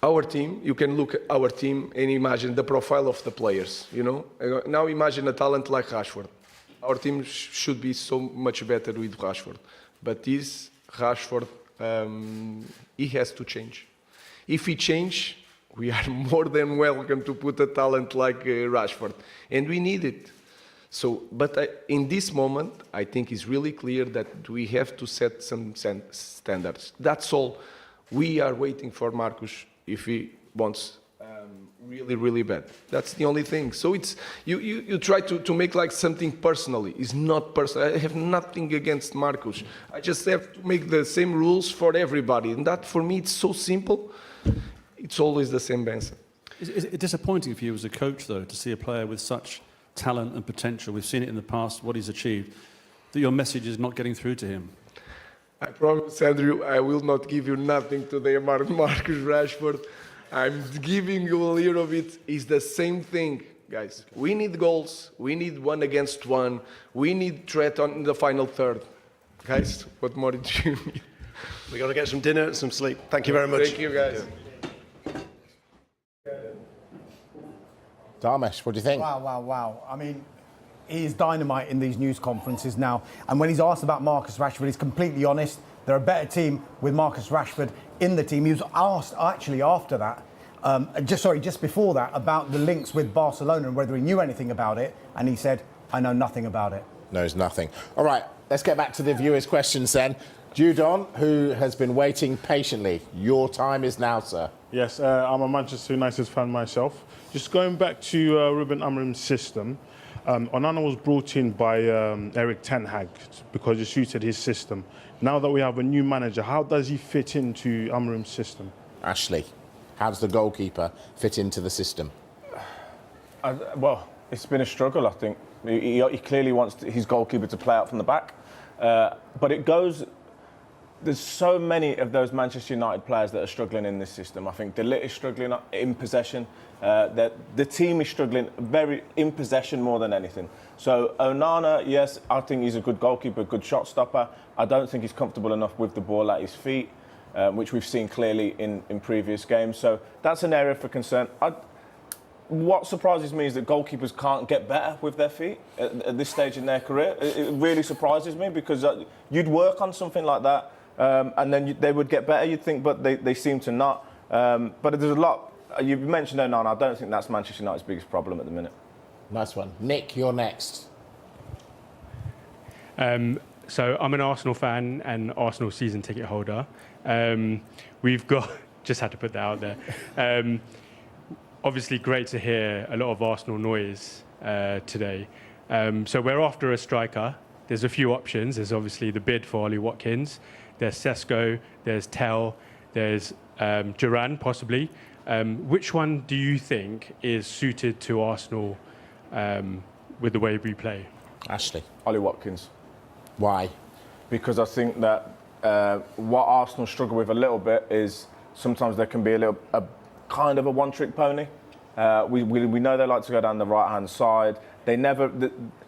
Our team, you can look at our team and imagine the profile of the players, you know? Now imagine a talent like Rashford. Our team should be so much better with Rashford. But this Rashford, he has to change. If he change, we are more than welcome to put a talent like Rashford. And we need it. So, but in this moment, I think it's really clear that we have to set some standards. That's all. We are waiting for Marcus if he wants really, really bad. That's the only thing. So it's you try to make like something personally. It's not personal. I have nothing against Marcus. I just have to make the same rules for everybody. And that, for me, it's so simple. It's always the same answer. Is it disappointing for you as a coach, though, to see a player with such talent and potential, we've seen it in the past, what he's achieved, that your message is not getting through to him? I promise, Andrew, I will not give you nothing today about Marcus Rashford. I'm giving you a little bit. It's the same thing, guys. We need goals. We need 1 against 1. We need threat on the final third. Guys, what more do you need? We've got to get some dinner and some sleep. Thank you very much. Thank you, guys. Dharmesh, what do you think? Wow. I mean, he's dynamite in these news conferences now. And when he's asked about Marcus Rashford, he's completely honest. They're a better team with Marcus Rashford in the team. He was asked actually after that, just before that, about the links with Barcelona and whether he knew anything about it. And he said, I know nothing about it. Knows nothing. All right, let's get back to the viewers' questions then. Judon, who has been waiting patiently. Your time is now, sir. Yes, I'm a Manchester United fan myself. Just going back to Ruben Amorim's system, Onana was brought in by Erik Ten Hag because it suited his system. Now that we have a new manager, how does he fit into Amorim's system? Ashley, how does the goalkeeper fit into the system? Well, it's been a struggle, I think. He clearly wants his goalkeeper to play out from the back. But it goes... There's so many of those Manchester United players that are struggling in this system. I think De Ligt is struggling in possession. The team is struggling very in possession more than anything. So Onana, yes, I think he's a good goalkeeper, good shot stopper. I don't think he's comfortable enough with the ball at his feet, which we've seen clearly in previous games. So that's an area for concern. What surprises me is that goalkeepers can't get better with their feet at this stage in their career. It really surprises me because you'd work on something like that. And then they would get better, you'd think, but they seem to not. But there's a lot. You've mentioned Onana. I don't think that's Manchester United's biggest problem at the minute. Nice one. Nick, you're next. So I'm an Arsenal fan and Arsenal season ticket holder. We've got, just had to put that out there. Obviously great to hear a lot of Arsenal noise today. So we're after a striker. There's a few options. There's obviously the bid for Ollie Watkins. There's Sesko, there's Tel, there's Duran, possibly. Which one do you think is suited to Arsenal with the way we play? Ashley. Ollie Watkins. Why? Because I think that what Arsenal struggle with a little bit is sometimes there can be a kind of a one-trick pony. We know they like to go down the right-hand side.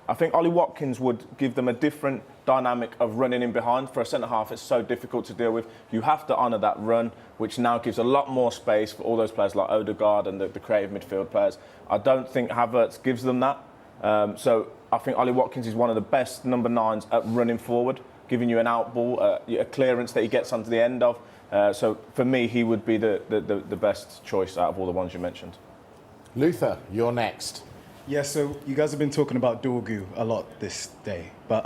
I think Ollie Watkins would give them a different dynamic of running in behind. For a centre-half, it's so difficult to deal with. You have to honour that run, which now gives a lot more space for all those players like Odegaard and the creative midfield players. I don't think Havertz gives them that. So I think Ollie Watkins is one of the best number 9s at running forward, giving you an out ball, a clearance that he gets onto the end of. So for me, he would be the best choice out of all the ones you mentioned. Luther, you're next. Yeah, so you guys have been talking about Dorgu a lot this day. But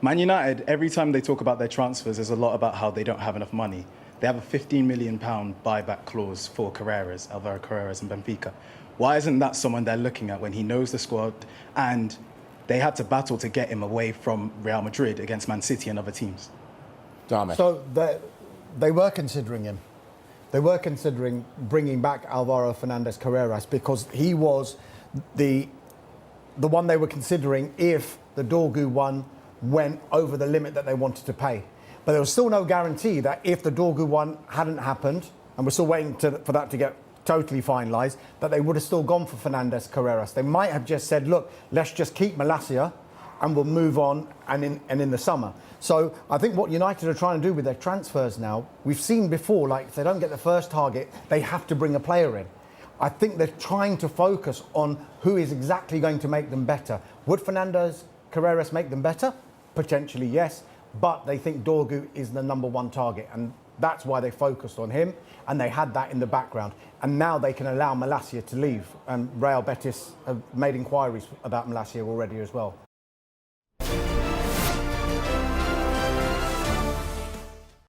Man United, every time they talk about their transfers, there's a lot about how they don't have enough money. They have a £15 million buyback clause for Alvaro Carreras and Benfica. Why isn't that someone they're looking at when he knows the squad and they had to battle to get him away from Real Madrid against Man City and other teams? Dharmesh. So they were considering him. They were considering bringing back Alvaro Fernandez Carreras because he was the one they were considering if the Dorgu one went over the limit that they wanted to pay. But there was still no guarantee that if the Dorgu one hadn't happened, and we're still waiting for that to get totally finalised, that they would have still gone for Fernandez Carreras. They might have just said, look, let's just keep Malacia and will move on and in the summer. So I think what United are trying to do with their transfers now, we've seen before, like if they don't get the first target, they have to bring a player in. I think they're trying to focus on who is exactly going to make them better. Would Fernandes, Carreras make them better? Potentially, yes. But they think Dorgu is the number one target. And that's why they focused on him. And they had that in the background. And now they can allow Malacia to leave. And Real Betis have made inquiries about Malacia already as well.